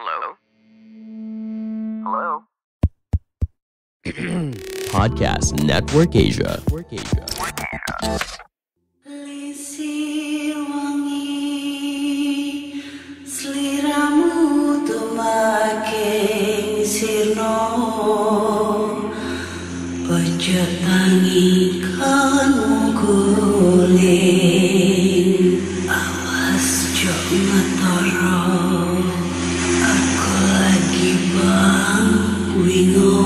Hello? Hello? Podcast Network Asia. Lisir wangi seliramu tumaking sirno ojo tangi kanmu guling awas jok ngetoro aku lagi bang wingo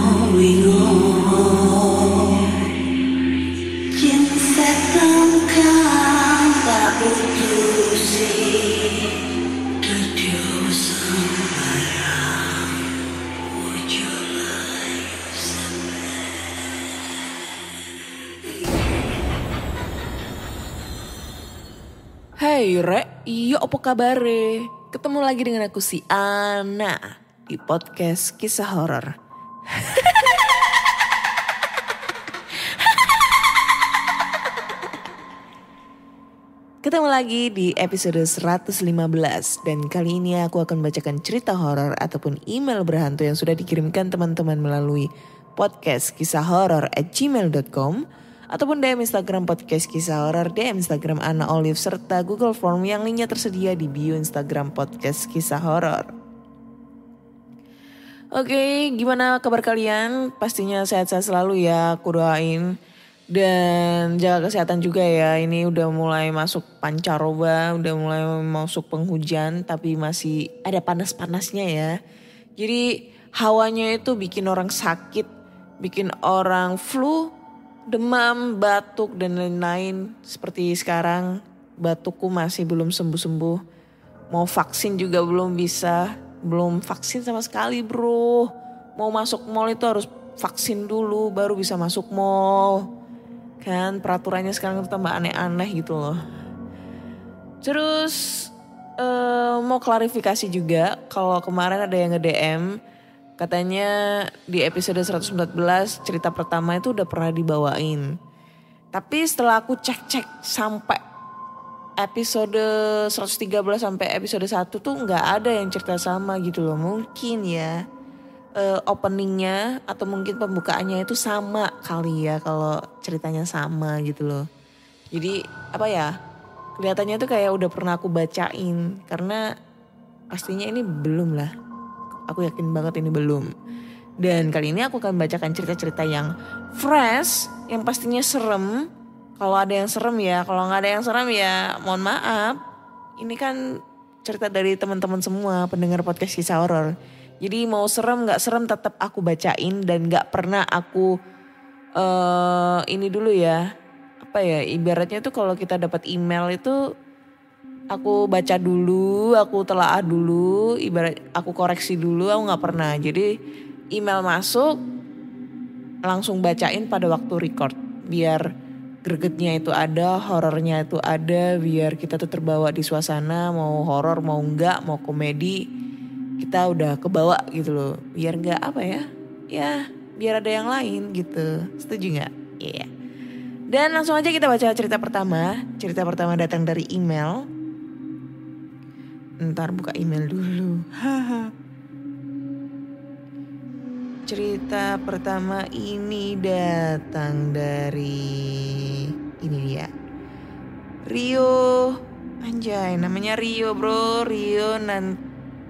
jin setan kan tak putusi dudu sembarang ojo layu Hai Rek, iya apa kabare? Ketemu lagi dengan aku si Ana di podcast kisah horor. Ketemu lagi di episode 115 dan kali ini aku akan bacakan cerita horor ataupun email berhantu yang sudah dikirimkan teman-teman melalui podcast kisah horor@gmail.com ataupun DM Instagram podcast kisah horor, DM Instagram Ana Olive serta Google Form yang linknya tersedia di bio Instagram podcast kisah horor. Oke, gimana kabar kalian? Pastinya sehat-sehat selalu ya, aku doain. Dan jaga kesehatan juga ya, ini udah mulai masuk pancaroba, udah mulai masuk penghujan tapi masih ada panas-panasnya ya. Jadi hawanya itu bikin orang sakit, bikin orang flu, demam, batuk dan lain-lain. Seperti sekarang batukku masih belum sembuh-sembuh, mau vaksin juga belum bisa, belum vaksin sama sekali bro. Mau masuk mall itu harus vaksin dulu baru bisa masuk mall. Kan peraturannya sekarang tambah aneh-aneh gitu loh. Terus mau klarifikasi juga kalau kemarin ada yang nge-DM katanya di episode 114 cerita pertama itu udah pernah dibawain. Tapi setelah aku cek-cek sampai episode 113 sampai episode 1 tuh nggak ada yang cerita sama gitu loh. Mungkin ya openingnya atau mungkin pembukaannya itu sama kali ya kalau ceritanya sama gitu loh. Jadi apa ya, kelihatannya tuh kayak udah pernah aku bacain karena pastinya ini belum lah. Aku yakin banget ini belum. Dan kali ini aku akan bacakan cerita-cerita yang fresh, yang pastinya serem. Kalau ada yang serem ya, kalau nggak ada yang serem ya mohon maaf. Ini kan cerita dari teman-teman semua pendengar podcast kisah horor. Jadi mau serem gak serem tetap aku bacain dan gak pernah aku ini dulu ya. Apa ya, ibaratnya tuh kalau kita dapat email itu aku baca dulu, aku telaah dulu, ibarat aku koreksi dulu, aku gak pernah. Jadi email masuk langsung bacain pada waktu record. Biar gregetnya itu ada, horornya itu ada, biar kita tuh terbawa di suasana, mau horor mau enggak, mau komedi. Kita udah kebawa gitu loh, biar gak apa ya, biar ada yang lain gitu, setuju gak? Iya. Yeah. Dan langsung aja kita baca cerita pertama. Cerita pertama datang dari email. Ntar buka email dulu. Cerita pertama ini datang dari, ini dia, Rio. Anjay, namanya Rio bro, Rio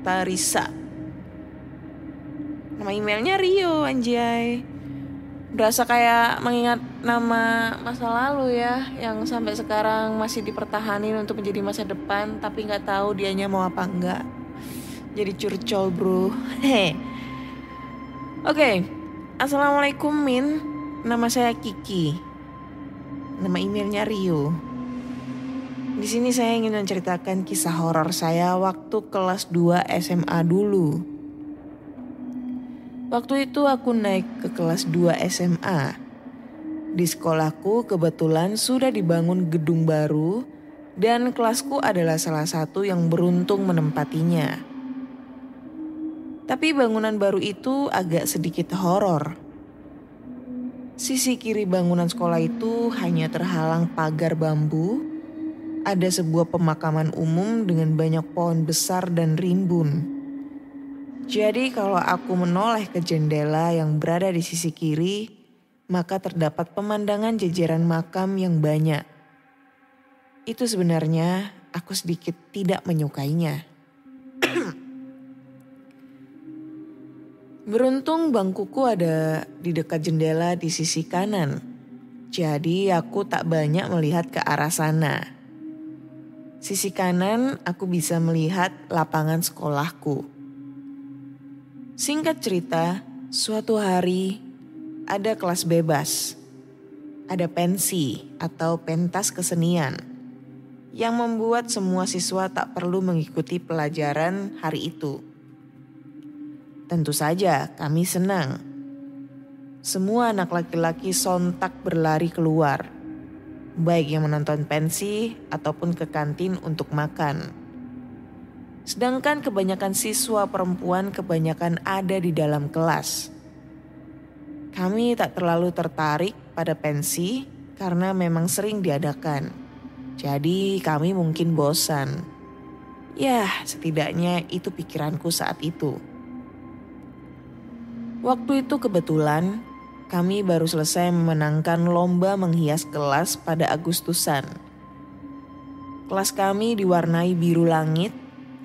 Tarisa. Nama emailnya Rio, anjay. Berasa kayak mengingat nama masa lalu ya, yang sampai sekarang masih dipertahanin untuk menjadi masa depan, tapi nggak tahu dianya mau apa enggak. Jadi curcol bro. Oke. Assalamualaikum Min. Nama saya Kiki. Nama emailnya Rio. Di sini saya ingin menceritakan kisah horor saya waktu kelas 2 SMA dulu. Waktu itu aku naik ke kelas 2 SMA. Di sekolahku kebetulan sudah dibangun gedung baru dan kelasku adalah salah satu yang beruntung menempatinya. Tapi bangunan baru itu agak sedikit horor. Sisi kiri bangunan sekolah itu hanya terhalang pagar bambu. Ada sebuah pemakaman umum dengan banyak pohon besar dan rimbun. Jadi kalau aku menoleh ke jendela yang berada di sisi kiri, maka terdapat pemandangan jajaran makam yang banyak. Itu sebenarnya aku sedikit tidak menyukainya. Beruntung bangkuku ada di dekat jendela di sisi kanan. Jadi aku tak banyak melihat ke arah sana. Sisi kanan aku bisa melihat lapangan sekolahku. Singkat cerita, suatu hari ada kelas bebas. Ada pensi atau pentas kesenian yang membuat semua siswa tak perlu mengikuti pelajaran hari itu. Tentu saja kami senang. Semua anak laki-laki sontak berlari keluar, baik yang menonton pensi ataupun ke kantin untuk makan. Sedangkan kebanyakan siswa perempuan kebanyakan ada di dalam kelas. Kami tak terlalu tertarik pada pensi karena memang sering diadakan. Jadi kami mungkin bosan. Ya, setidaknya itu pikiranku saat itu. Waktu itu kebetulan kami baru selesai memenangkan lomba menghias kelas pada Agustusan. Kelas kami diwarnai biru langit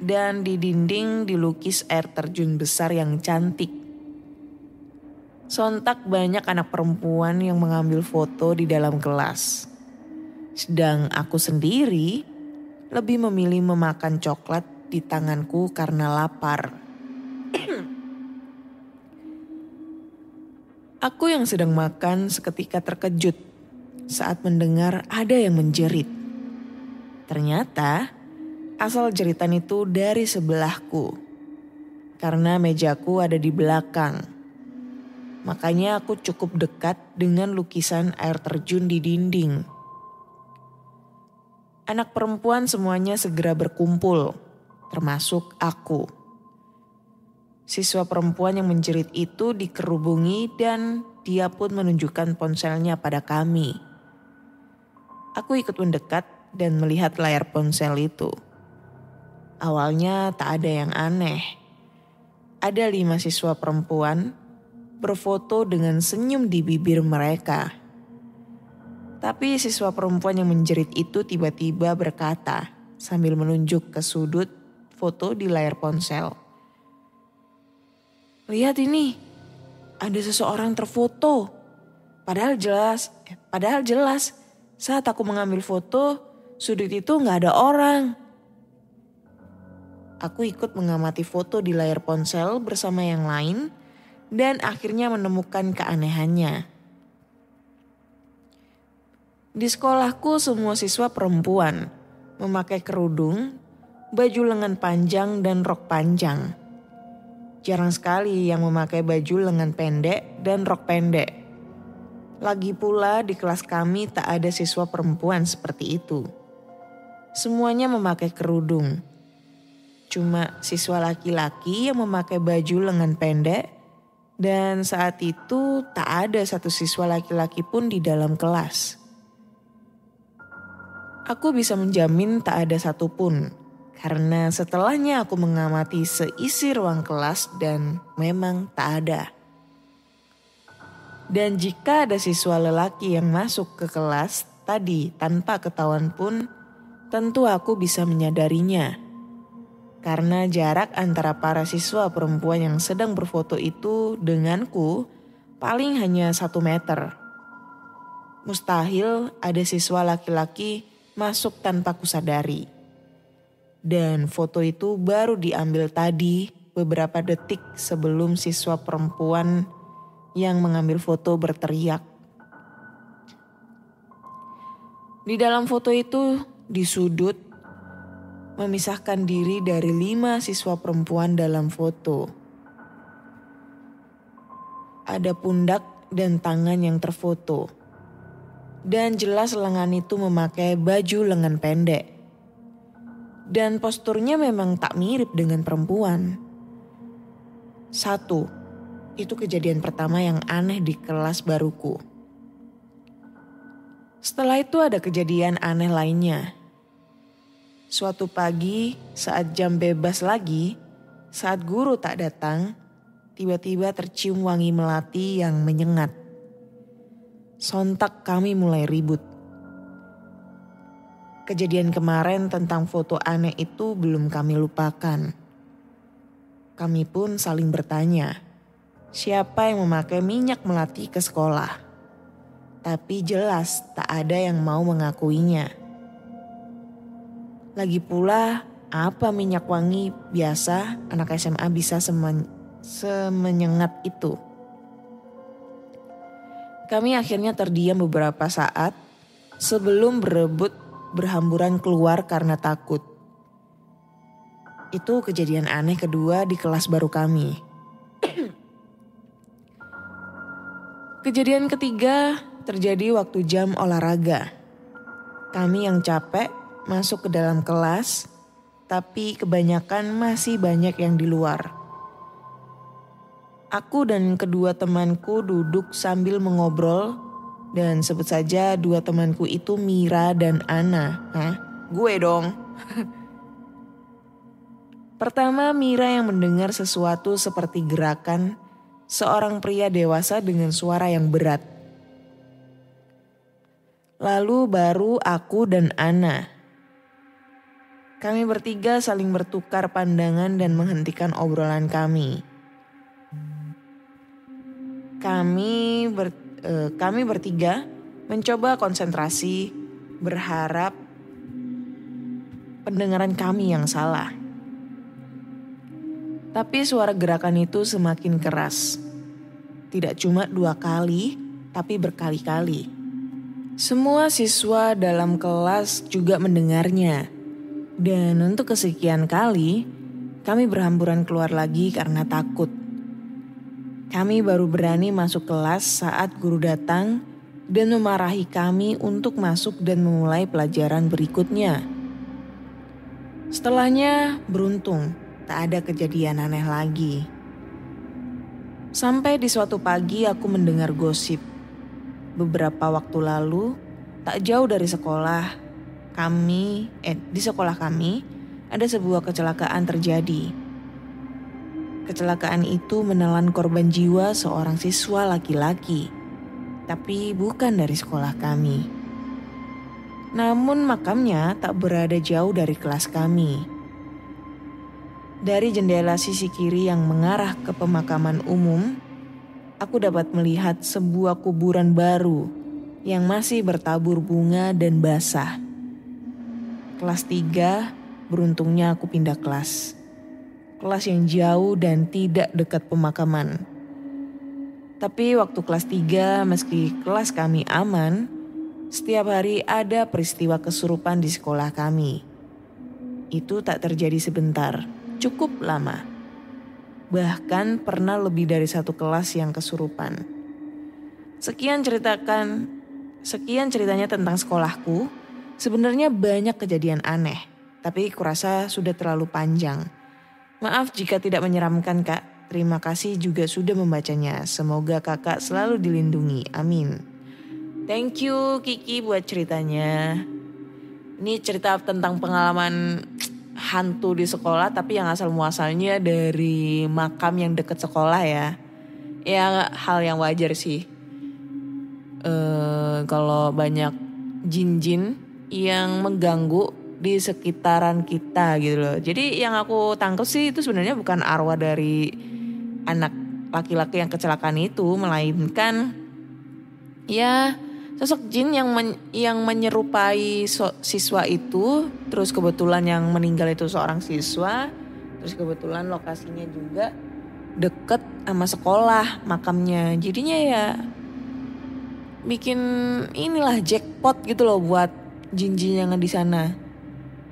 dan di dinding dilukis air terjun besar yang cantik. Sontak banyak anak perempuan yang mengambil foto di dalam kelas. Sedang aku sendiri lebih memilih memakan coklat di tanganku karena lapar. Aku yang sedang makan seketika terkejut saat mendengar ada yang menjerit. Ternyata asal jeritan itu dari sebelahku, karena mejaku ada di belakang. Makanya aku cukup dekat dengan lukisan air terjun di dinding. Anak perempuan semuanya segera berkumpul, termasuk aku. Siswa perempuan yang menjerit itu dikerubungi dan dia pun menunjukkan ponselnya pada kami. Aku ikut mendekat dan melihat layar ponsel itu. Awalnya tak ada yang aneh. Ada 5 siswa perempuan berfoto dengan senyum di bibir mereka. Tapi siswa perempuan yang menjerit itu tiba-tiba berkata sambil menunjuk ke sudut foto di layar ponsel. "Lihat ini, ada seseorang terfoto. Padahal jelas saat aku mengambil foto, sudut itu gak ada orang." Aku ikut mengamati foto di layar ponsel bersama yang lain dan akhirnya menemukan keanehannya. Di sekolahku semua siswa perempuan memakai kerudung, baju lengan panjang dan rok panjang. Jarang sekali yang memakai baju lengan pendek dan rok pendek. Lagi pula di kelas kami tak ada siswa perempuan seperti itu. Semuanya memakai kerudung. Cuma siswa laki-laki yang memakai baju lengan pendek dan saat itu tak ada satu siswa laki-laki pun di dalam kelas. Aku bisa menjamin tak ada satupun karena setelahnya aku mengamati seisi ruang kelas dan memang tak ada. Dan jika ada siswa lelaki yang masuk ke kelas tadi tanpa ketahuan pun, tentu aku bisa menyadarinya. Karena jarak antara para siswa perempuan yang sedang berfoto itu denganku paling hanya 1 meter. Mustahil ada siswa laki-laki masuk tanpa kusadari. Dan foto itu baru diambil tadi beberapa detik sebelum siswa perempuan yang mengambil foto berteriak. Di dalam foto itu di sudut memisahkan diri dari 5 siswa perempuan dalam foto. Ada pundak dan tangan yang terfoto. Dan jelas lengan itu memakai baju lengan pendek. Dan posturnya memang tak mirip dengan perempuan. 1. Itu kejadian pertama yang aneh di kelas baruku. Setelah itu ada kejadian aneh lainnya. Suatu pagi saat jam bebas lagi, Saat guru tak datang, tiba-tiba tercium wangi melati yang menyengat. Sontak kami mulai ribut. Kejadian kemarin tentang foto aneh itu belum kami lupakan. Kami pun saling bertanya, siapa yang memakai minyak melati ke sekolah? Tapi jelas tak ada yang mau mengakuinya. Lagi pula, apa minyak wangi biasa anak SMA bisa semenyengat itu? Kami akhirnya terdiam beberapa saat sebelum berebut berhamburan keluar karena takut. Itu kejadian aneh kedua di kelas baru kami. Kejadian ketiga terjadi waktu jam olahraga. Kami yang capek masuk ke dalam kelas, tapi kebanyakan masih banyak yang di luar. Aku dan kedua temanku duduk sambil mengobrol dan sebut saja dua temanku itu Mira dan Ana. Hah? Gue dong. Pertama, Mira yang mendengar sesuatu seperti gerakan seorang pria dewasa dengan suara yang berat. Lalu baru aku dan Ana. Kami bertiga saling bertukar pandangan dan menghentikan obrolan kami. Kami bertiga mencoba konsentrasi, berharap pendengaran kami yang salah. Tapi suara gerakan itu semakin keras. Tidak cuma 2 kali, tapi berkali-kali. Semua siswa dalam kelas juga mendengarnya. Dan untuk kesekian kali, kami berhamburan keluar lagi karena takut. Kami baru berani masuk kelas saat guru datang dan memarahi kami untuk masuk dan memulai pelajaran berikutnya. Setelahnya, beruntung tak ada kejadian aneh lagi. Sampai di suatu pagi aku mendengar gosip. Beberapa waktu lalu, tak jauh dari sekolah, di sekolah kami ada sebuah kecelakaan terjadi. Kecelakaan itu menelan korban jiwa seorang siswa laki-laki, tapi bukan dari sekolah kami. Namun makamnya tak berada jauh dari kelas kami. Dari jendela sisi kiri yang mengarah ke pemakaman umum, aku dapat melihat sebuah kuburan baru yang masih bertabur bunga dan basah. Kelas 3, beruntungnya aku pindah kelas. Kelas yang jauh dan tidak dekat pemakaman. Tapi waktu kelas 3, meski kelas kami aman, setiap hari ada peristiwa kesurupan di sekolah kami. Itu tak terjadi sebentar, cukup lama. Bahkan pernah lebih dari 1 kelas yang kesurupan. Sekian ceritanya tentang sekolahku. Sebenarnya banyak kejadian aneh, tapi kurasa sudah terlalu panjang. Maaf jika tidak menyeramkan Kak, terima kasih juga sudah membacanya. Semoga kakak selalu dilindungi, amin. Thank you Kiki buat ceritanya. Ini cerita tentang pengalaman hantu di sekolah, tapi yang asal muasalnya dari makam yang dekat sekolah ya. Ya hal yang wajar sih. Kalau banyak jin-jin yang mengganggu di sekitaran kita gitu loh. Jadi yang aku tangkap sih itu sebenarnya bukan arwah dari anak laki-laki yang kecelakaan itu, melainkan ya sosok jin yang menyerupai siswa itu. Terus kebetulan yang meninggal itu seorang siswa. Terus kebetulan lokasinya juga deket sama sekolah makamnya. Jadinya ya bikin inilah jackpot gitu loh buat jin-jin yang di sana.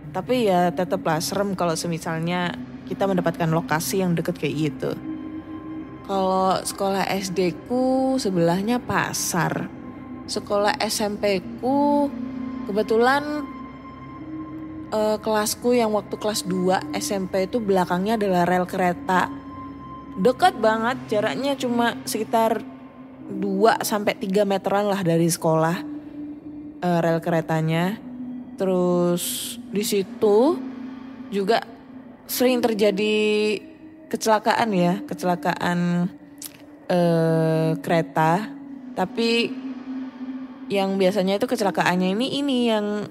Tapi ya tetaplah serem kalau semisalnya kita mendapatkan lokasi yang deket kayak gitu. Kalau sekolah SD ku sebelahnya pasar. Sekolah SMP ku kebetulan kelasku yang waktu kelas 2 SMP itu belakangnya adalah rel kereta. Dekat banget, jaraknya cuma sekitar 2-3 meteran lah dari sekolah. Rel keretanya. Terus di situ juga sering terjadi kecelakaan ya, kecelakaan kereta. Tapi yang biasanya itu kecelakaannya ini yang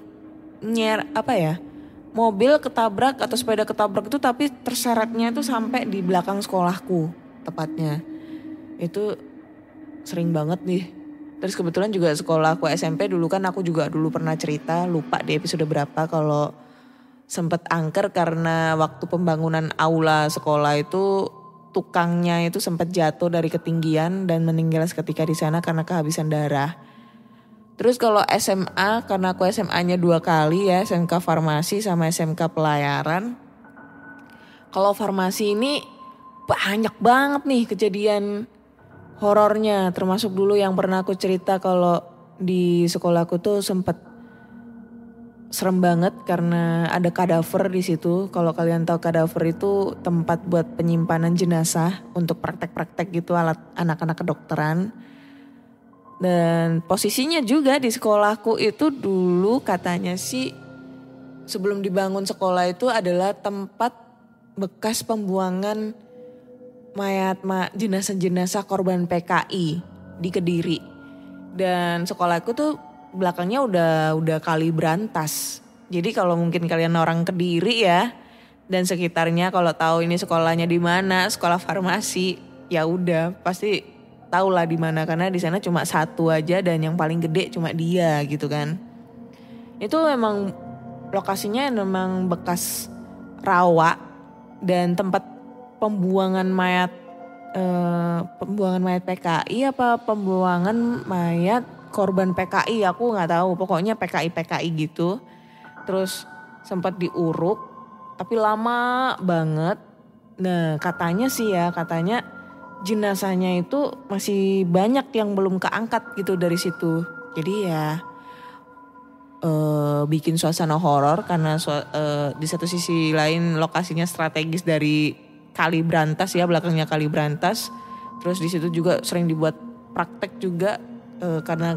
mobil ketabrak atau sepeda ketabrak itu, tapi terseretnya itu sampai di belakang sekolahku tepatnya. Itu sering banget nih. Terus kebetulan juga sekolahku SMP dulu kan, aku juga dulu pernah cerita, lupa di episode berapa, kalau sempet angker karena waktu pembangunan aula sekolah itu tukangnya itu sempat jatuh dari ketinggian dan meninggal seketika di sana karena kehabisan darah. Terus kalau SMA, karena aku SMA-nya 2 kali ya, SMK Farmasi sama SMK Pelayaran. Kalau farmasi ini banyak banget nih kejadian horornya, termasuk dulu yang pernah aku cerita kalau di sekolahku tuh sempet serem banget karena ada kadaver di situ. Kalau kalian tahu, kadaver itu tempat buat penyimpanan jenazah untuk praktek-praktek gitu, alat anak-anak kedokteran. Dan posisinya juga di sekolahku itu dulu katanya sih sebelum dibangun sekolah itu adalah tempat bekas pembuangan mayat jenazah-jenazah korban PKI di Kediri. Dan sekolahku tuh belakangnya udah kali berantas. Jadi kalau mungkin kalian orang Kediri ya dan sekitarnya, kalau tahu ini sekolahnya di mana, sekolah farmasi, ya udah pasti tahu lah di mana, karena di sana cuma satu aja dan yang paling gede cuma dia gitu kan. Itu memang lokasinya memang bekas rawa dan tempat pembuangan mayat PKI apa pembuangan mayat korban PKI, aku nggak tahu, pokoknya PKI gitu. Terus sempat diuruk tapi lama banget. Nah katanya jenazahnya itu masih banyak yang belum keangkat gitu dari situ. Jadi ya bikin suasana horor karena di satu sisi lain lokasinya strategis dari Kali Brantas ya, belakangnya Kali Brantas. Terus di situ juga sering dibuat praktek juga karena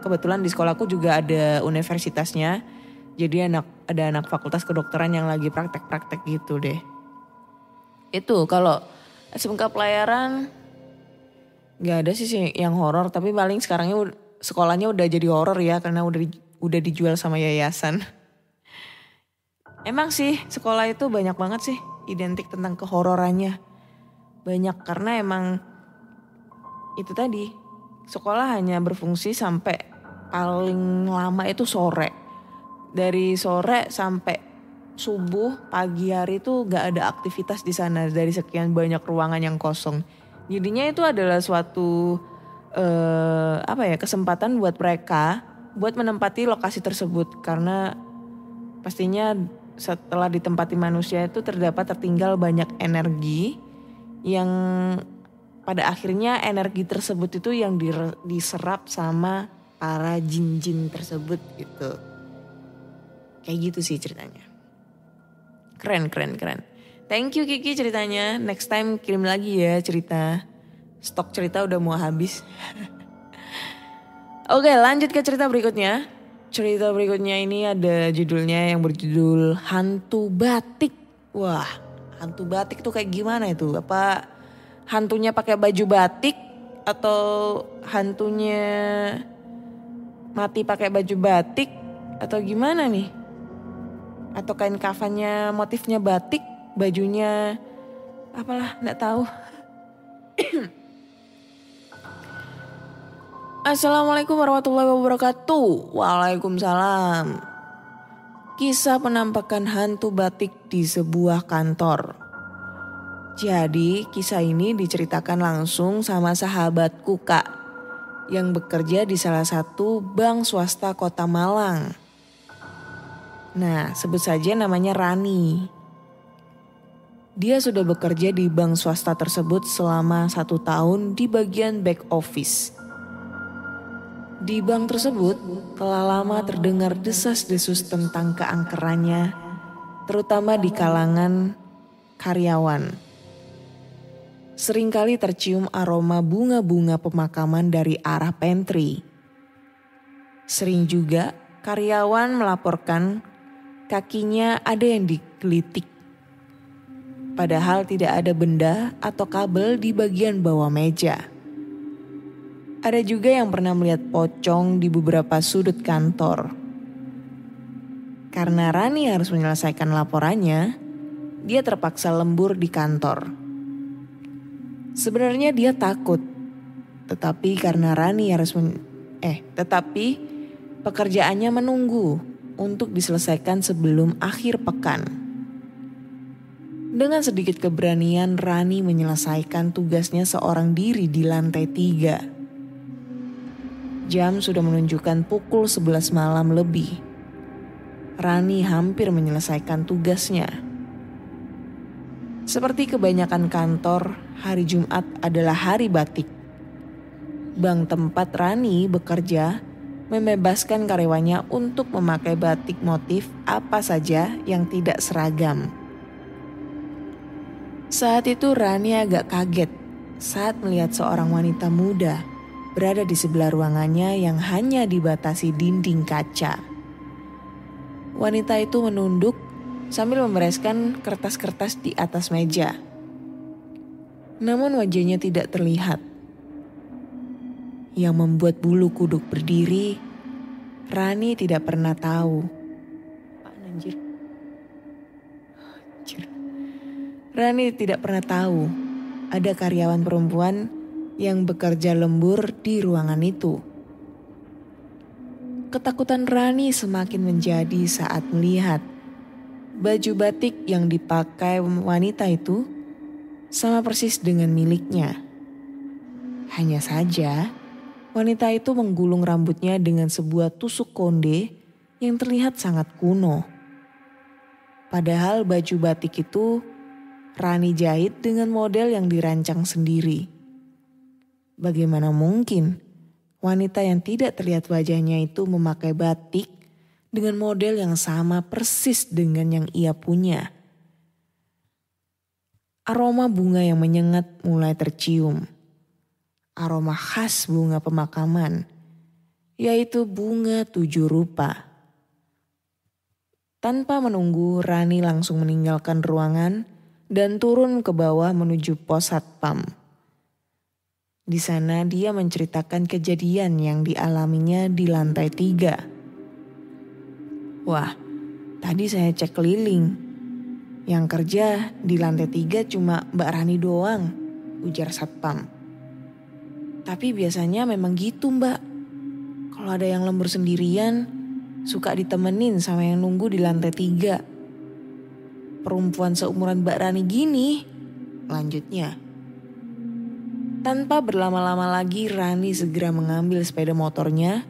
kebetulan di sekolahku juga ada universitasnya. Jadi ada anak fakultas kedokteran yang lagi praktek-praktek gitu deh. Itu kalau SMK Pelayaran nggak ada sih yang horor, tapi paling sekarangnya sekolahnya udah jadi horor ya karena udah dijual sama yayasan. Emang sih sekolah itu banyak banget sih identik tentang kehororannya. Banyak karena emang itu tadi, sekolah hanya berfungsi sampai paling lama itu sore. Dari sore sampai subuh pagi hari itu gak ada aktivitas di sana dari sekian banyak ruangan yang kosong. Jadinya itu adalah suatu kesempatan buat mereka buat menempati lokasi tersebut, karena pastinya setelah ditempati manusia itu tertinggal banyak energi yang pada akhirnya energi tersebut itu yang diserap sama para jin-jin tersebut gitu. Kayak gitu sih ceritanya. Keren. Thank you Kiki ceritanya. Next time kirim lagi ya cerita. Stok cerita udah mau habis. Oke, lanjut ke cerita berikutnya. Cerita berikutnya ini ada judulnya yang berjudul Hantu Batik. Wah, hantu batik tuh kayak gimana itu? Apa hantunya pakai baju batik atau hantunya mati pakai baju batik atau gimana nih? Atau kain kafannya motifnya batik, bajunya apalah nggak tahu. Assalamualaikum warahmatullahi wabarakatuh. Waalaikumsalam. Kisah penampakan hantu batik di sebuah kantor. Jadi kisah ini diceritakan langsung sama sahabatku Kak, yang bekerja di salah satu bank swasta kota Malang. Nah, sebut saja namanya Rani. Dia sudah bekerja di bank swasta tersebut selama 1 tahun di bagian back office. Di bank tersebut telah lama terdengar desas-desus tentang keangkerannya, terutama di kalangan karyawan. Seringkali tercium aroma bunga-bunga pemakaman dari arah pantry. Sering juga karyawan melaporkan kakinya ada yang digelitik. Padahal tidak ada benda atau kabel di bagian bawah meja. Ada juga yang pernah melihat pocong di beberapa sudut kantor. Karena Rani harus menyelesaikan laporannya, dia terpaksa lembur di kantor. Sebenarnya dia takut, tetapi karena Rani harus tetapi pekerjaannya menunggu untuk diselesaikan sebelum akhir pekan. Dengan sedikit keberanian, Rani menyelesaikan tugasnya seorang diri di lantai 3. Jam sudah menunjukkan pukul 11 malam lebih. Rani hampir menyelesaikan tugasnya. Seperti kebanyakan kantor, hari Jumat adalah hari batik. Bank tempat Rani bekerja membebaskan karyawannya untuk memakai batik motif apa saja yang tidak seragam. Saat itu Rani agak kaget saat melihat seorang wanita muda berada di sebelah ruangannya yang hanya dibatasi dinding kaca. Wanita itu menunduk sambil membereskan kertas-kertas di atas meja. Namun wajahnya tidak terlihat. Yang membuat bulu kuduk berdiri, Rani tidak pernah tahu. Rani tidak pernah tahu ada karyawan perempuan yang bekerja lembur di ruangan itu. Ketakutan Rani semakin menjadi saat melihat baju batik yang dipakai wanita itu sama persis dengan miliknya. Hanya saja, wanita itu menggulung rambutnya dengan sebuah tusuk konde yang terlihat sangat kuno. Padahal baju batik itu Rani jahit dengan model yang dirancang sendiri. Bagaimana mungkin wanita yang tidak terlihat wajahnya itu memakai batik dengan model yang sama persis dengan yang ia punya? Aroma bunga yang menyengat mulai tercium. Aroma khas bunga pemakaman, yaitu bunga 7 rupa. Tanpa menunggu, Rani langsung meninggalkan ruangan dan turun ke bawah menuju pos satpam. Di sana dia menceritakan kejadian yang dialaminya di lantai 3. Wah, tadi saya cek keliling. Yang kerja di lantai 3 cuma Mbak Rani doang, ujar satpam. Tapi biasanya memang gitu Mbak. Kalau ada yang lembur sendirian, suka ditemenin sama yang nunggu di lantai 3. Perempuan seumuran Mbak Rani gini, lanjutnya. Tanpa berlama-lama lagi, Rani segera mengambil sepeda motornya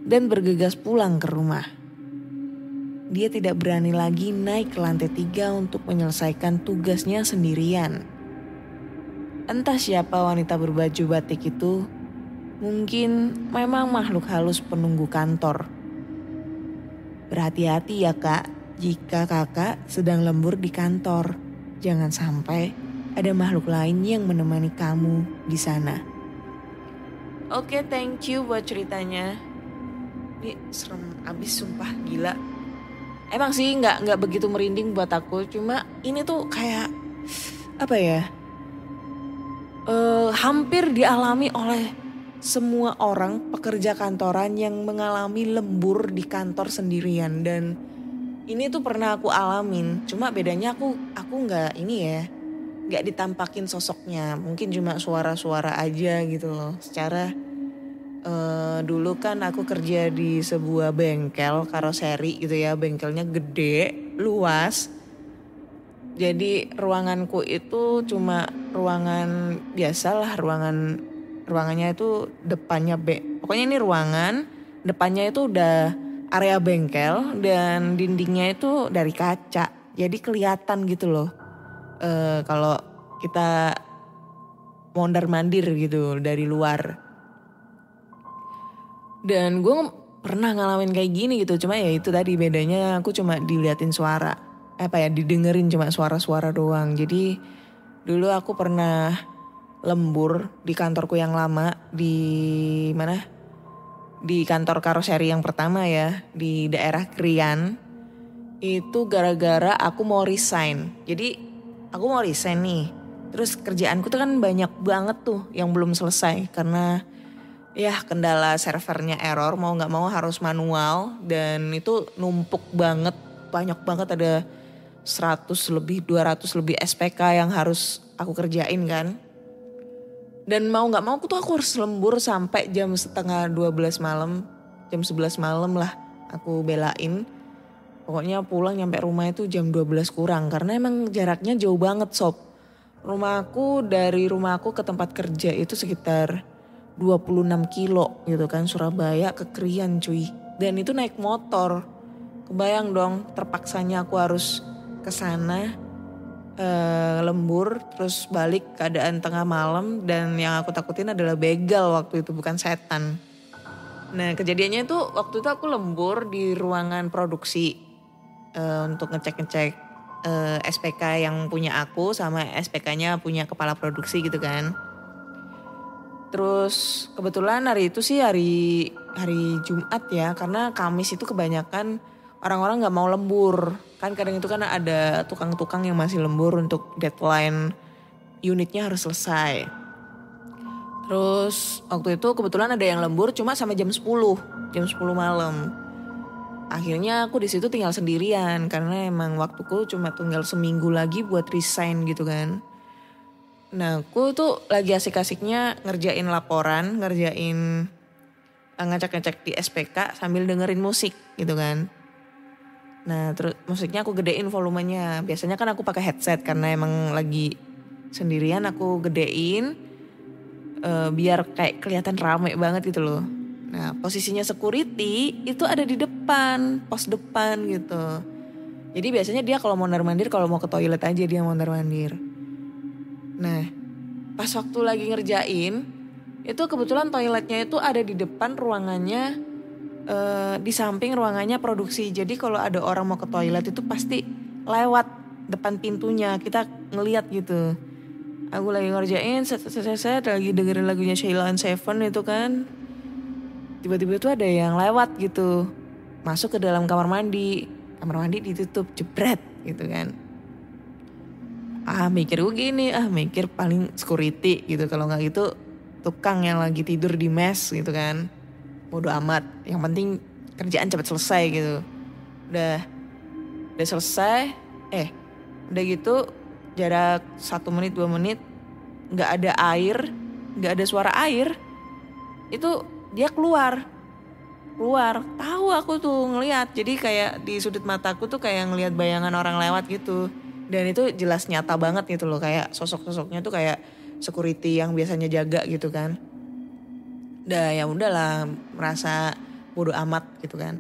dan bergegas pulang ke rumah. Dia tidak berani lagi naik ke lantai 3 untuk menyelesaikan tugasnya sendirian. Entah siapa wanita berbaju batik itu, mungkin memang makhluk halus penunggu kantor. Berhati-hati ya Kak, jika kakak sedang lembur di kantor. Jangan sampai ada makhluk lain yang menemani kamu di sana. Oke, thank you buat ceritanya. Ini serem abis sumpah, gila. Emang sih nggak begitu merinding buat aku, cuma ini tuh kayak apa ya? Hampir dialami oleh semua orang pekerja kantoran yang mengalami lembur di kantor sendirian. Dan ini tuh pernah aku alamin, cuma bedanya aku nggak ini ya, nggak ditampakin sosoknya, mungkin cuma suara-suara aja gitu loh. Secara dulu kan aku kerja di sebuah bengkel karoseri gitu ya, bengkelnya gede, luas. Jadi ruanganku itu cuma ruangan biasalah, ruangannya itu depannya pokoknya ini ruangan, depannya itu udah area bengkel dan dindingnya itu dari kaca. Jadi kelihatan gitu loh. Kalau kita mondar-mandir gitu dari luar. Dan gue pernah ngalamin kayak gini gitu. Cuma ya itu tadi bedanya, aku cuma diliatin suara. Didengerin cuma suara-suara doang. Jadi dulu aku pernah lembur di kantorku yang lama di mana? Di kantor karoseri yang pertama ya, di daerah Krian. Itu gara-gara aku mau resign. Jadi aku mau resign nih. Terus kerjaanku tuh kan banyak banget tuh yang belum selesai karena ya kendala servernya error, mau nggak mau harus manual dan itu numpuk banget, banyak banget, ada 100 lebih 200 lebih SPK yang harus aku kerjain kan. Dan mau nggak mau aku harus lembur sampai jam setengah 12 malam, jam 11 malam lah aku belain. Pokoknya pulang nyampe rumah itu jam 12 kurang karena emang jaraknya jauh banget sob. Dari rumahku ke tempat kerja itu sekitar 26 kilo gitu kan, Surabaya ke Krian cuy. Dan itu naik motor. Kebayang dong terpaksanya aku harus ke sana lembur terus balik keadaan tengah malam dan yang aku takutin adalah begal waktu itu, bukan setan. Nah kejadiannya itu waktu itu aku lembur di ruangan produksi untuk ngecek-ngecek SPK yang punya aku sama SPK-nya punya kepala produksi gitu kan. Terus kebetulan hari itu sih hari Jumat ya, karena Kamis itu kebanyakan orang-orang nggak mau lembur. Kan kadang itu kan ada tukang-tukang yang masih lembur untuk deadline unitnya harus selesai. Terus waktu itu kebetulan ada yang lembur cuma sampai jam 10 malam. Akhirnya aku di situ tinggal sendirian karena emang waktuku cuma tinggal seminggu lagi buat resign gitu kan. Nah aku tuh lagi asik-asiknya ngerjain laporan, ngecek-ngecek di SPK sambil dengerin musik gitu kan. Nah terus musiknya aku gedein volumenya. Biasanya kan aku pakai headset karena emang lagi sendirian, aku gedein biar kayak kelihatan rame banget gitu loh. Nah posisinya security itu ada di depan, pos depan gitu. Jadi biasanya dia kalau mau mondar-mandir, kalau mau ke toilet aja dia mondar-mandir. Nah pas waktu lagi ngerjain, itu kebetulan toiletnya itu ada di depan ruangannya, di samping ruangannya produksi. Jadi kalau ada orang mau ke toilet itu pasti lewat depan pintunya, kita ngeliat gitu. Aku lagi ngerjain, set lagi dengerin lagunya Sheila on 7 itu kan. Tiba-tiba tuh ada yang lewat gitu, masuk ke dalam kamar mandi ditutup jebret gitu kan. Mikir paling security gitu, kalau nggak gitu tukang yang lagi tidur di mes gitu kan. Bodo amat, yang penting kerjaan cepat selesai gitu. Udah selesai, udah gitu jarak 1 menit 2 menit nggak ada air, nggak ada suara air, itu dia keluar, tahu aku tuh ngelihat, jadi kayak di sudut mataku tuh kayak ngelihat bayangan orang lewat gitu, dan itu jelas nyata banget gitu loh, kayak sosoknya tuh kayak security yang biasanya jaga gitu kan. Udah ya udahlah, merasa bodo amat gitu kan.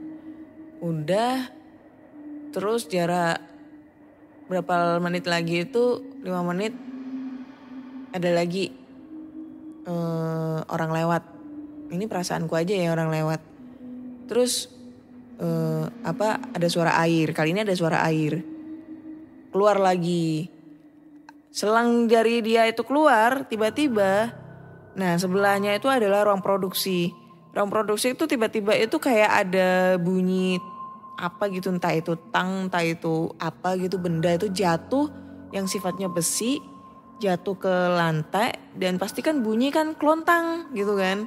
Udah, terus jarak berapa menit lagi itu 5 menit ada lagi orang lewat. Ini perasaanku aja ya, orang lewat. Terus ada suara air. Kali ini ada suara air. Keluar lagi. Selang dari dia itu keluar, tiba-tiba, nah sebelahnya itu adalah ruang produksi. Ruang produksi itu tiba-tiba itu kayak ada bunyi apa gitu, entah itu tang, entah itu apa gitu, benda itu jatuh yang sifatnya besi, jatuh ke lantai, dan pasti kan bunyi kan kelontang gitu kan.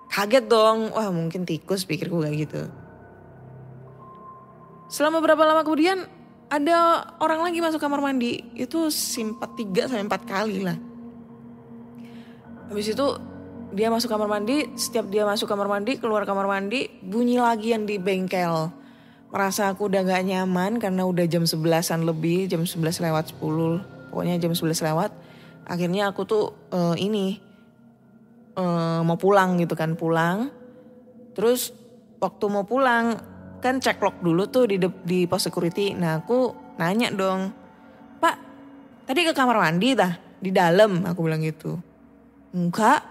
Kaget dong, wah mungkin tikus pikirku kayak gitu. Selama berapa lama kemudian ada orang lagi masuk kamar mandi, itu simpat 3-4 kali lah. Habis itu dia masuk kamar mandi, setiap dia masuk kamar mandi, keluar kamar mandi, bunyi lagi yang di bengkel. Merasa aku udah gak nyaman karena udah jam 11-an lebih, jam 11 lewat 10, pokoknya jam 11 lewat. Akhirnya aku tuh mau pulang gitu kan, pulang. Terus waktu mau pulang kan cek lock dulu tuh di pos security. Nah aku nanya dong, Pak tadi ke kamar mandi tah? Di dalam, aku bilang gitu. Enggak,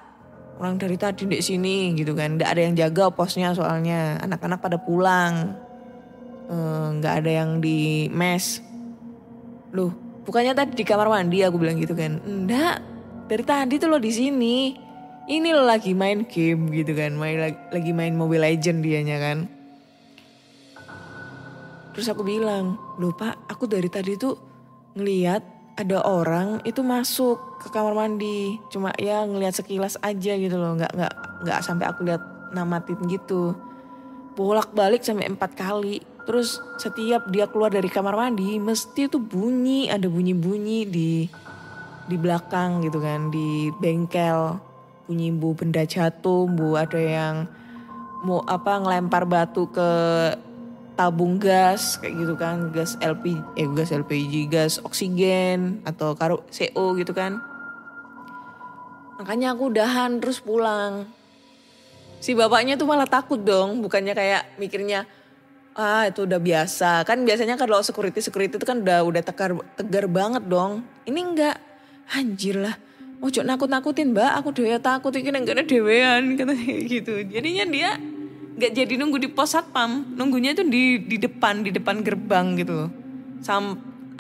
orang dari tadi di sini gitu kan. Nggak ada yang jaga posnya soalnya, anak-anak pada pulang. Nggak ada yang di mes. Loh bukannya tadi di kamar mandi, aku bilang gitu kan. Enggak, dari tadi tuh lo di sini. Ini lo lagi main game gitu kan, lagi main Mobile Legend dianya kan. Terus aku bilang, loh Pak, aku dari tadi tuh ngeliat ada orang itu masuk ke kamar mandi. Cuma ya ngelihat sekilas aja gitu loh. Nggak sampai aku lihat namatin gitu. Bolak-balik sampai 4 kali. Terus setiap dia keluar dari kamar mandi mesti tuh bunyi. Ada bunyi-bunyi di belakang gitu kan. Di bengkel. Bunyi bu benda jatuh. Bu ada yang mau ngelempar batu ke tabung gas kayak gitu kan, gas LPG, gas oksigen atau CO gitu kan. Makanya aku udahan terus pulang. Si bapaknya tuh malah takut dong, bukannya kayak mikirnya itu udah biasa. Kan biasanya kalau security itu kan udah tegar banget dong. Ini enggak. Anjir lah. Ojo nakut-nakutin mbak, aku dewe takut iki nang kene dewean katanya gitu. Jadinya dia nggak jadi nunggu di pos satpam, nunggunya itu di depan gerbang gitu.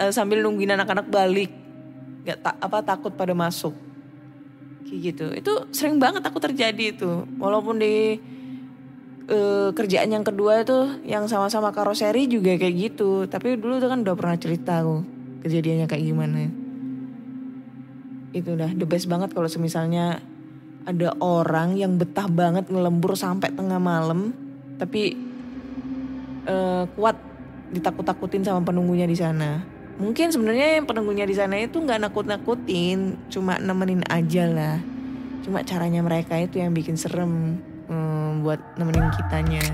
Sambil nungguin anak-anak balik. Takut pada masuk. Kayak gitu. Itu sering banget aku terjadi itu. Walaupun di kerjaan yang kedua itu yang sama-sama karoseri juga kayak gitu. Tapi dulu tuh kan udah pernah cerita aku kejadiannya kayak gimana. Itu udah the best banget kalau misalnya ada orang yang betah banget ngelembur sampai tengah malam, tapi kuat ditakut-takutin sama penunggunya di sana. Mungkin sebenarnya yang penunggunya di sana itu nggak nakut-nakutin, cuma nemenin aja lah. Cuma caranya mereka itu yang bikin serem buat nemenin kitanya.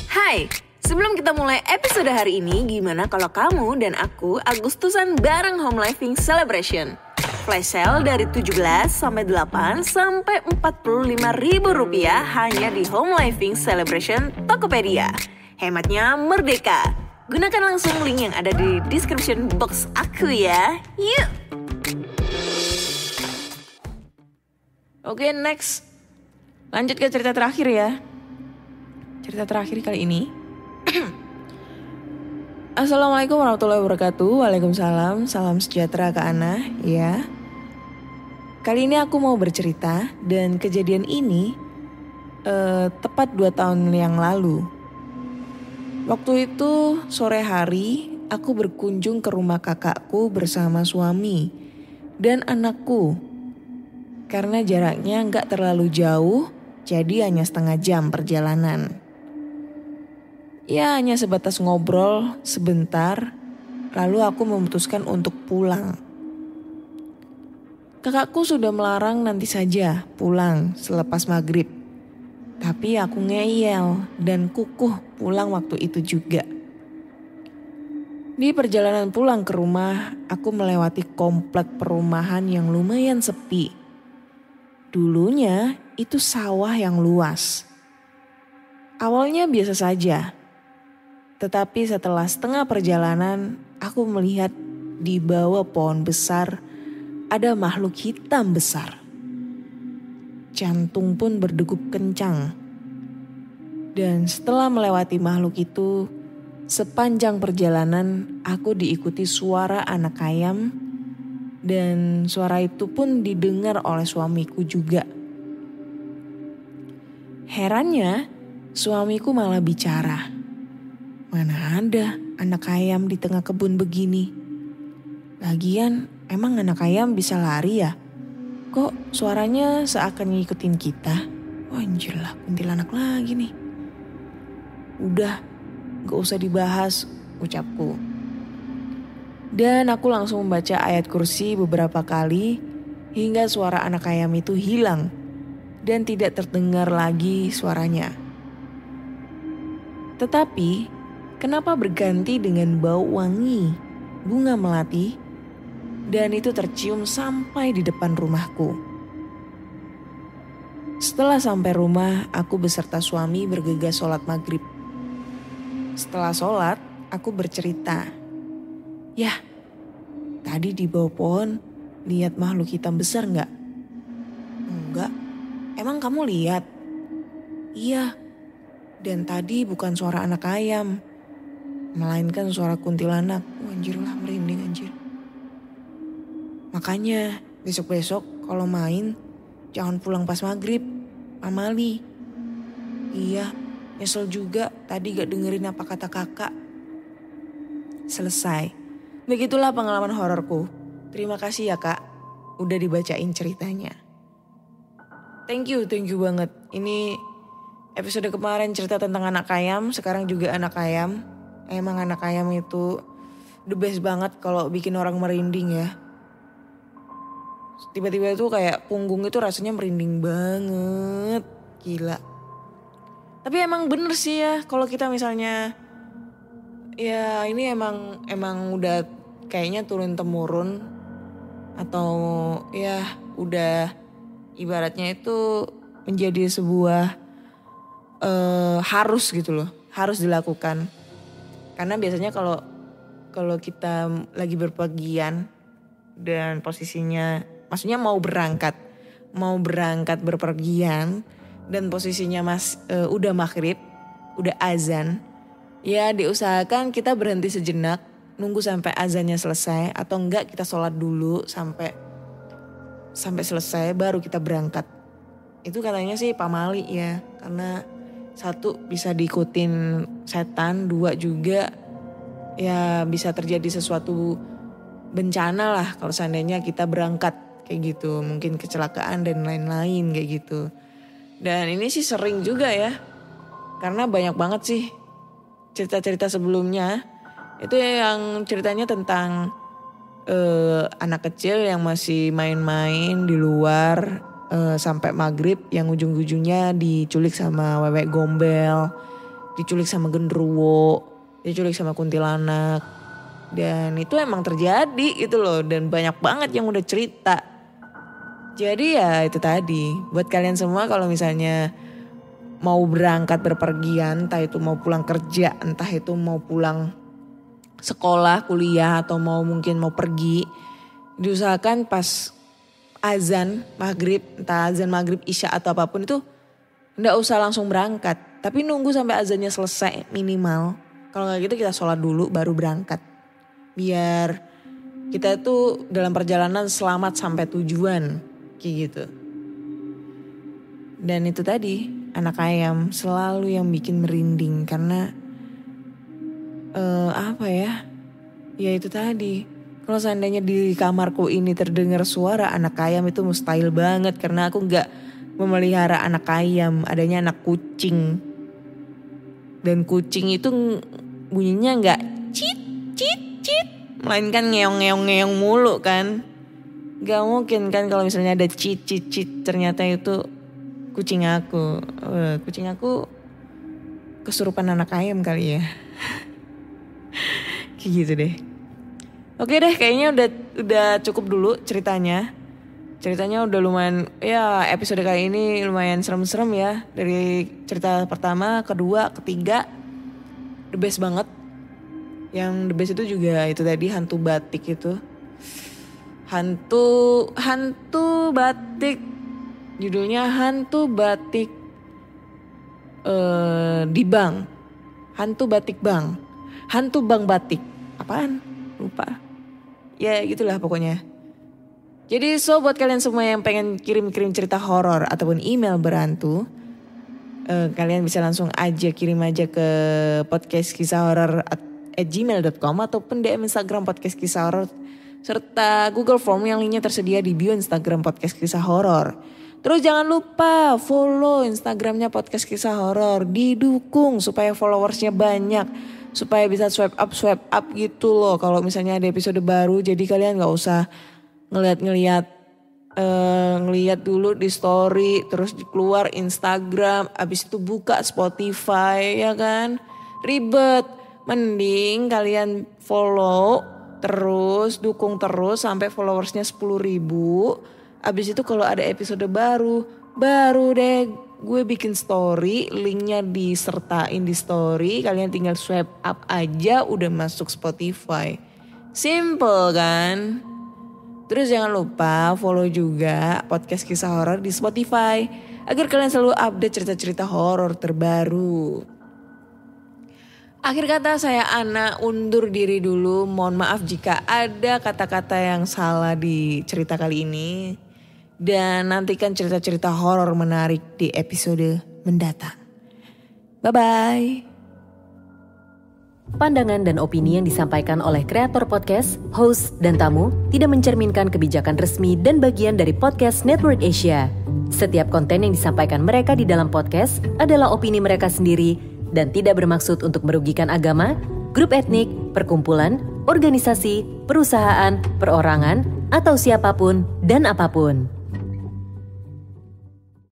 Hai, sebelum kita mulai episode hari ini, gimana kalau kamu dan aku Agustusan bareng Home Living Celebration? Flash sale dari 17 sampai 8 sampai 45 ribu rupiah hanya di Home Living Celebration Tokopedia. Hematnya merdeka. Gunakan langsung link yang ada di description box aku ya. Yuk! Oke, next. Lanjut ke cerita terakhir ya. Cerita terakhir kali ini. Assalamualaikum warahmatullahi wabarakatuh. Waalaikumsalam. Salam sejahtera Kak Ana. Ya. Kali ini aku mau bercerita. Dan kejadian ini tepat 2 tahun yang lalu. Waktu itu sore hari aku berkunjung ke rumah kakakku bersama suami dan anakku. Karena jaraknya gak terlalu jauh, jadi hanya setengah jam perjalanan. Ya hanya sebatas ngobrol sebentar, lalu aku memutuskan untuk pulang. Kakakku sudah melarang nanti saja pulang selepas maghrib. Tapi aku ngeyel dan kukuh pulang waktu itu juga. Di perjalanan pulang ke rumah, aku melewati komplek perumahan yang lumayan sepi. Dulunya itu sawah yang luas. Awalnya biasa saja. Tetapi setelah setengah perjalanan, aku melihat di bawah pohon besar ada makhluk hitam besar. Jantung pun berdegup kencang. Dan setelah melewati makhluk itu, sepanjang perjalanan aku diikuti suara anak ayam. Dan suara itu pun didengar oleh suamiku juga. Herannya, suamiku malah bicara. Mana ada anak ayam di tengah kebun begini? Lagian emang anak ayam bisa lari ya? Kok suaranya seakan ngikutin kita? Wah anjir lah, kuntilanak lagi nih. Udah, gak usah dibahas, ucapku. Dan aku langsung membaca ayat kursi beberapa kali hingga suara anak ayam itu hilang dan tidak terdengar lagi suaranya. Tetapi kenapa berganti dengan bau wangi bunga melati dan itu tercium sampai di depan rumahku. Setelah sampai rumah, aku beserta suami bergegas sholat maghrib. Setelah sholat, aku bercerita. Yah, tadi di bawah pohon lihat makhluk hitam besar gak? Enggak, emang kamu lihat? Iya, dan tadi bukan suara anak ayam, melainkan suara kuntilanak. Anjir lah, merinding anjir. Makanya besok-besok kalau main jangan pulang pas maghrib, pamali. Iya, nyesel juga tadi gak dengerin apa kata kakak. Selesai. begitulah pengalaman hororku. Terima kasih ya Kak, udah dibacain ceritanya. Thank you banget. Ini episode kemarin cerita tentang anak ayam, sekarang juga anak ayam. Emang anak ayam itu the best banget kalau bikin orang merinding ya. Tiba-tiba itu kayak punggung itu rasanya merinding banget. Gila. Tapi emang bener sih ya kalau kita misalnya ya ini emang udah kayaknya turun temurun atau ya udah ibaratnya itu menjadi sebuah harus gitu loh, harus dilakukan. Karena biasanya kalau kita lagi berpergian dan posisinya, maksudnya mau berangkat berpergian dan posisinya udah maghrib, udah azan, ya diusahakan kita berhenti sejenak, nunggu sampai azannya selesai atau enggak kita sholat dulu sampai selesai baru kita berangkat. Itu katanya sih pamali ya, karena satu bisa diikutin setan, dua juga ya bisa terjadi sesuatu bencana lah kalau seandainya kita berangkat kayak gitu, mungkin kecelakaan dan lain-lain kayak gitu. Dan ini sih sering juga ya, karena banyak banget sih cerita-cerita sebelumnya itu yang ceritanya tentang anak kecil yang masih main-main di luar sampai maghrib, yang ujung-ujungnya diculik sama wewe gombel, diculik sama genderuwo, diculik sama kuntilanak. Dan itu emang terjadi gitu loh, dan banyak banget yang udah cerita. Jadi ya itu tadi, buat kalian semua kalau misalnya mau berangkat berpergian, entah itu mau pulang kerja, entah itu mau pulang sekolah, kuliah, atau mungkin mau pergi, diusahakan pas azan maghrib, entah azan maghrib, isya atau apapun itu nggak usah langsung berangkat, tapi nunggu sampai azannya selesai minimal. Kalau nggak gitu kita sholat dulu baru berangkat, biar kita tuh dalam perjalanan selamat sampai tujuan kayak gitu. Dan itu tadi, anak ayam selalu yang bikin merinding karena apa ya? Ya itu tadi. Kalau seandainya di kamarku ini terdengar suara anak ayam itu mustahil banget, karena aku nggak memelihara anak ayam, adanya anak kucing. Dan kucing itu bunyinya nggak cit cit cit, melainkan ngeong mulu kan. Gak mungkin kan kalau misalnya ada cit cit cit, ternyata itu kucing aku. Kucing aku kesurupan anak ayam kali ya. Kayak gitu deh. Oke deh, kayaknya udah cukup dulu ceritanya. Ceritanya udah lumayan, ya episode kali ini lumayan serem-serem ya. Dari cerita pertama, kedua, ketiga, the best banget. Yang the best itu juga itu tadi, hantu batik itu. Hantu batik. Judulnya hantu batik di bank. Hantu batik bank. Hantu bank batik. Apaan? Lupa. Ya gitulah pokoknya. Jadi buat kalian semua yang pengen kirim-kirim cerita horor ataupun email berhantu, kalian bisa langsung aja kirim aja ke podcastkisahhoror@gmail.com ataupun DM Instagram podcast kisah horor serta Google Form yang linknya tersedia di bio Instagram podcast kisah horor. Terus jangan lupa follow Instagramnya podcast kisah horor, didukung supaya followersnya banyak, supaya bisa swipe up gitu loh kalau misalnya ada episode baru. Jadi kalian nggak usah ngeliat dulu di story, terus keluar Instagram, abis itu buka Spotify ya kan, ribet. Mending kalian follow terus, dukung terus sampai followersnya 10.000. Abis itu kalau ada episode baru deh gue bikin story, linknya disertain di story, kalian tinggal swipe up aja udah masuk Spotify. Simple kan? Terus jangan lupa follow juga podcast kisah horor di Spotify agar kalian selalu update cerita-cerita horor terbaru. Akhir kata saya Ana undur diri dulu. Mohon maaf jika ada kata-kata yang salah di cerita kali ini. Dan nantikan cerita-cerita horor menarik di episode mendatang. Bye-bye. Pandangan dan opini yang disampaikan oleh kreator podcast, host, dan tamu tidak mencerminkan kebijakan resmi dan bagian dari podcast Network Asia. Setiap konten yang disampaikan mereka di dalam podcast adalah opini mereka sendiri dan tidak bermaksud untuk merugikan agama, grup etnik, perkumpulan, organisasi, perusahaan, perorangan, atau siapapun dan apapun.